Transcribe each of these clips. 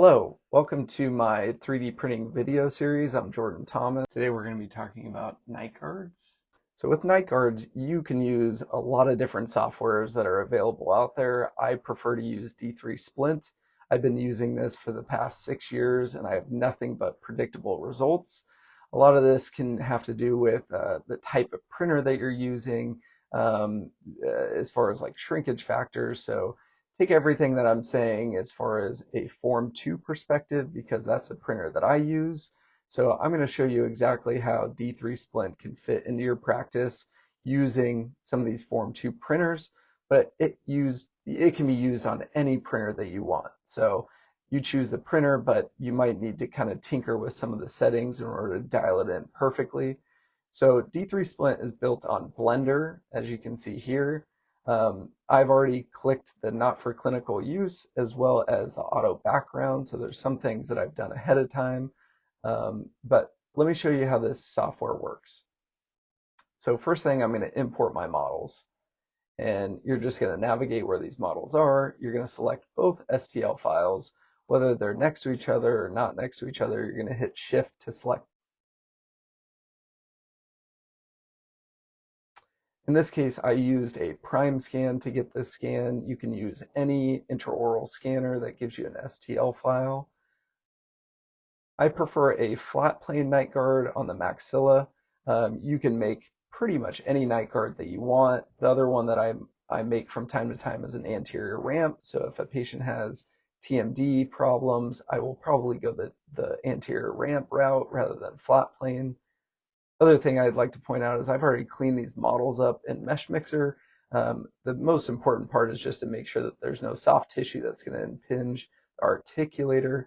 Hello, welcome to my 3D printing video series. I'm Jordan Thomas. Today we're going to be talking about Nightguards. So with Nightguards, you can use a lot of different softwares that are available out there. I prefer to use D3 Splint. I've been using this for the past 6 years and I have nothing but predictable results. A lot of this can have to do with the type of printer that you're using, as far as like shrinkage factors. So take everything that I'm saying as far as a Form 2 perspective because that's the printer that I use. So I'm going to show you exactly how D3 Splint can fit into your practice using some of these Form 2 printers, but it can be used on any printer that you want. So you choose the printer, but you might need to kind of tinker with some of the settings in order to dial it in perfectly. So D3 Splint is built on Blender, as you can see here. I've already clicked the not for clinical use as well as the auto background. So there's some things that I've done ahead of time. But let me show you how this software works. So first thing, I'm going to import my models. And you're just going to navigate where these models are. You're going to select both STL files, whether they're next to each other or not next to each other. You're going to hit Shift to select. In this case, I used a prime scan to get this scan. You can use any intraoral scanner that gives you an STL file. I prefer a flat plane night guard on the maxilla. You can make pretty much any night guard that you want. The other one that I make from time to time is an anterior ramp. So if a patient has TMD problems, I will probably go the anterior ramp route rather than flat plane. Other thing I'd like to point out is I've already cleaned these models up in Mesh Mixer. The most important part is just to make sure that there's no soft tissue that's going to impinge the articulator.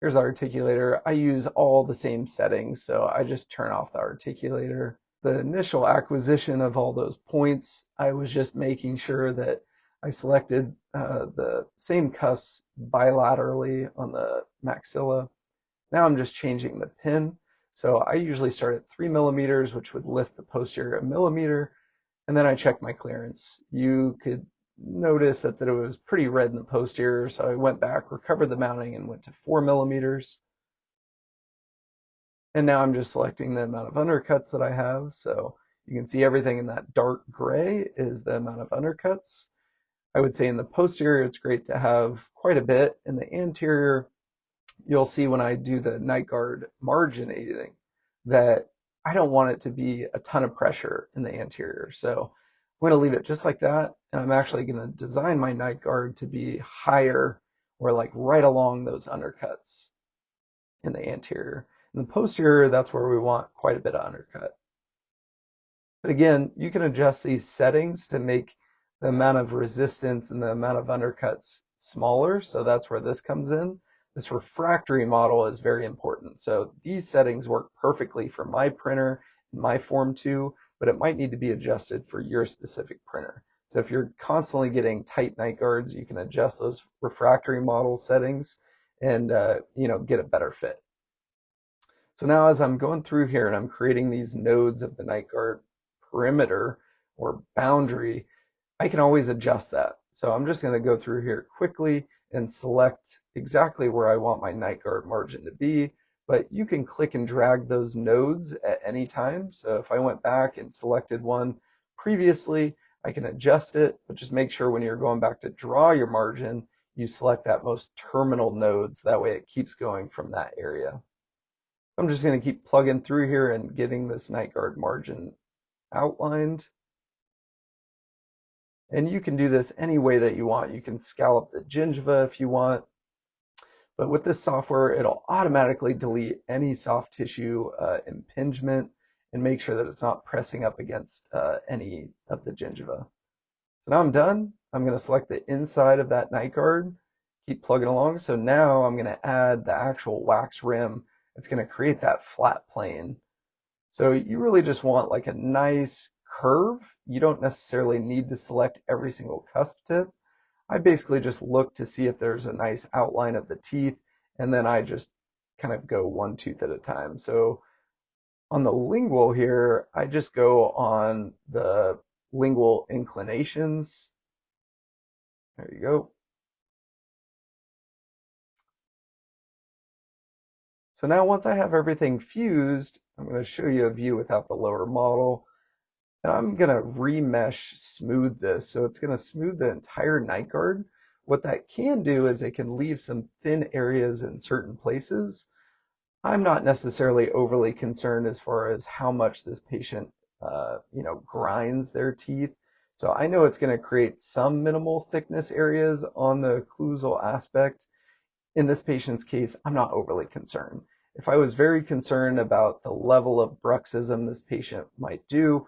Here's the articulator. I use all the same settings, so I just turn off the articulator. The initial acquisition of all those points, I was just making sure that I selected the same cuffs bilaterally on the maxilla. Now I'm just changing the pin. So I usually start at 3 millimeters, which would lift the posterior a millimeter, and then I check my clearance. You could notice that it was pretty red in the posterior, so I went back, recovered the mounting, and went to 4 millimeters. And now I'm just selecting the amount of undercuts that I have. So you can see everything in that dark gray is the amount of undercuts. I would say in the posterior, it's great to have quite a bit. In the anterior, you'll see when I do the Nightguard marginating that I don't want it to be a ton of pressure in the anterior. So I'm going to leave it just like that. And I'm actually going to design my Nightguard to be higher or like right along those undercuts in the anterior. In the posterior, that's where we want quite a bit of undercut. But again, you can adjust these settings to make the amount of resistance and the amount of undercuts smaller. So that's where this comes in. This refractory model is very important. So these settings work perfectly for my printer and my Form 2, but it might need to be adjusted for your specific printer. So if you're constantly getting tight night guards, you can adjust those refractory model settings and get a better fit. So now as I'm going through here and I'm creating these nodes of the Nightguard perimeter or boundary, I can always adjust that. So I'm just going to go through here quickly and select exactly where I want my Nightguard margin to be, but you can click and drag those nodes at any time. So if I went back and selected one previously, I can adjust it, but just make sure when you're going back to draw your margin, you select that most terminal nodes. That way it keeps going from that area. I'm just going to keep plugging through here and getting this Nightguard margin outlined. And you can do this any way that you want. You can scallop the gingiva if you want. But with this software, it'll automatically delete any soft tissue impingement and make sure that it's not pressing up against any of the gingiva. So now I'm done. I'm going to select the inside of that Nightguard, keep plugging along. So now I'm going to add the actual wax rim. It's going to create that flat plane. So you really just want like a nice curve. You don't necessarily need to select every single cusp tip. I basically just look to see if there's a nice outline of the teeth, and then I just kind of go one tooth at a time. So on the lingual here, I just go on the lingual inclinations. There you go. So now once I have everything fused, I'm going to show you a view without the lower model. And I'm going to remesh smooth this. So it's going to smooth the entire night guard. What that can do is it can leave some thin areas in certain places. I'm not necessarily overly concerned as far as how much this patient, grinds their teeth. So I know it's going to create some minimal thickness areas on the occlusal aspect. In this patient's case, I'm not overly concerned. If I was very concerned about the level of bruxism this patient might do,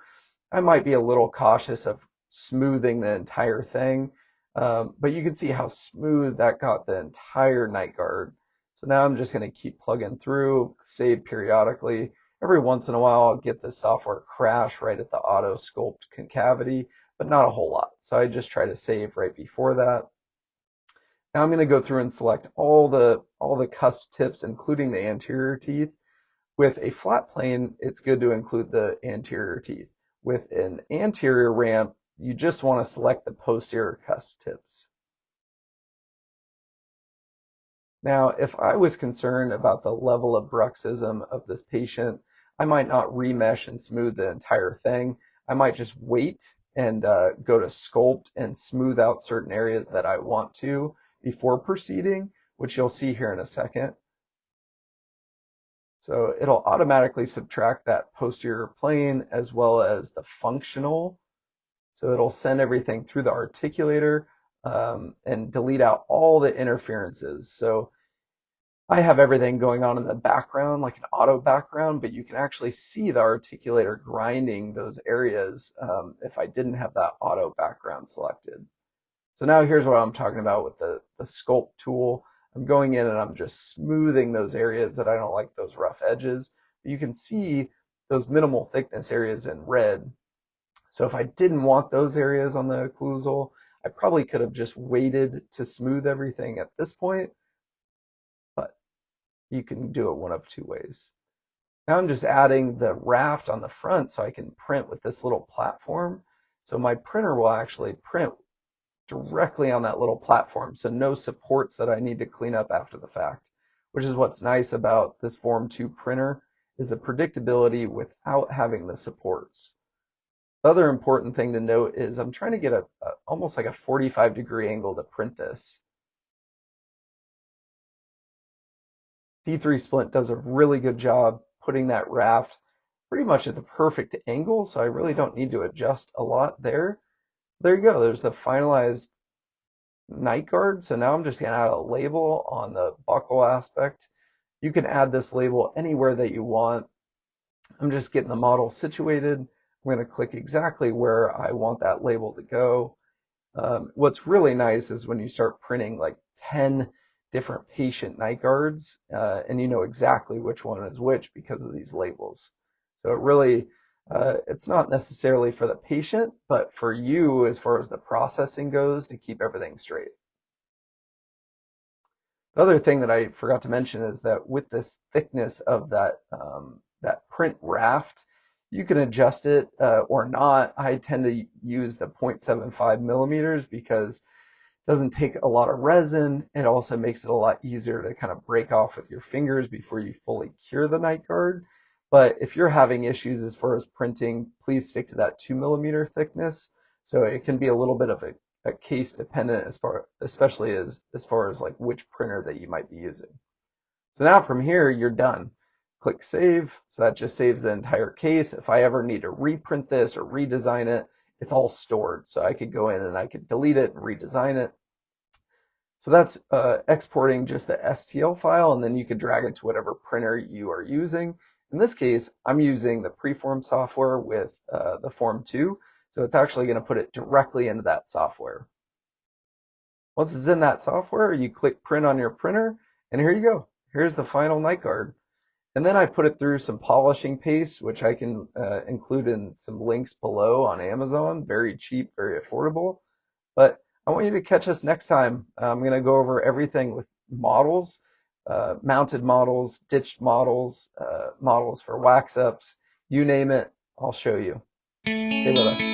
I might be a little cautious of smoothing the entire thing. But you can see how smooth that got the entire night guard. So now I'm just going to keep plugging through, save periodically. Every once in a while, I'll get the software crash right at the auto sculpt concavity, but not a whole lot. So I just try to save right before that. Now I'm going to go through and select all the cusp tips, including the anterior teeth. With a flat plane, it's good to include the anterior teeth. With an anterior ramp, you just want to select the posterior cusp tips. Now, if I was concerned about the level of bruxism of this patient, I might not remesh and smooth the entire thing. I might just wait and go to sculpt and smooth out certain areas that I want to before proceeding, which you'll see here in a second. So it'll automatically subtract that posterior plane as well as the functional. So it'll send everything through the articulator and delete out all the interferences. So I have everything going on in the background, like an auto background, but you can actually see the articulator grinding those areas if I didn't have that auto background selected. So now here's what I'm talking about with the Sculpt tool. I'm going in and I'm just smoothing those areas that I don't like, those rough edges. But you can see those minimal thickness areas in red. So if I didn't want those areas on the occlusal, I probably could have just waited to smooth everything at this point, but you can do it one of two ways. Now I'm just adding the raft on the front so I can print with this little platform. So my printer will actually print directly on that little platform, so no supports that I need to clean up after the fact, which is what's nice about this Form 2 printer, is the predictability without having the supports. The other important thing to note is I'm trying to get almost like a 45-degree angle to print this. T3 Splint does a really good job putting that raft pretty much at the perfect angle, so I really don't need to adjust a lot there. There you go. There's the finalized night guard. So now I'm just going to add a label on the buckle aspect. You can add this label anywhere that you want. I'm just getting the model situated. I'm going to click exactly where I want that label to go. What's really nice is when you start printing like 10 different patient night guards, and you know exactly which one is which because of these labels. So it really, it's not necessarily for the patient, but for you as far as the processing goes to keep everything straight. The other thing that I forgot to mention is that with this thickness of that print raft, you can adjust it or not. I tend to use the 0.75 millimeters because it doesn't take a lot of resin. It also makes it a lot easier to kind of break off with your fingers before you fully cure the night guard. But if you're having issues as far as printing, please stick to that 2 millimeter thickness. So it can be a little bit of a case dependent especially as far as like which printer that you might be using. So now from here, you're done. Click save. So that just saves the entire case. If I ever need to reprint this or redesign it, it's all stored. So I could go in and I could delete it and redesign it. So that's exporting just the STL file, and then you could drag it to whatever printer you are using. In this case, I'm using the Preform software with the Form 2, so it's actually going to put it directly into that software. Once it's in that software, you click print on your printer, and here you go. Here's the final night guard. And then I put it through some polishing paste, which I can include in some links below on Amazon. Very cheap, very affordable. But I want you to catch us next time. I'm going to go over everything with models, mounted models, ditched models, models for wax ups. You name it, I'll show you. Stay with us.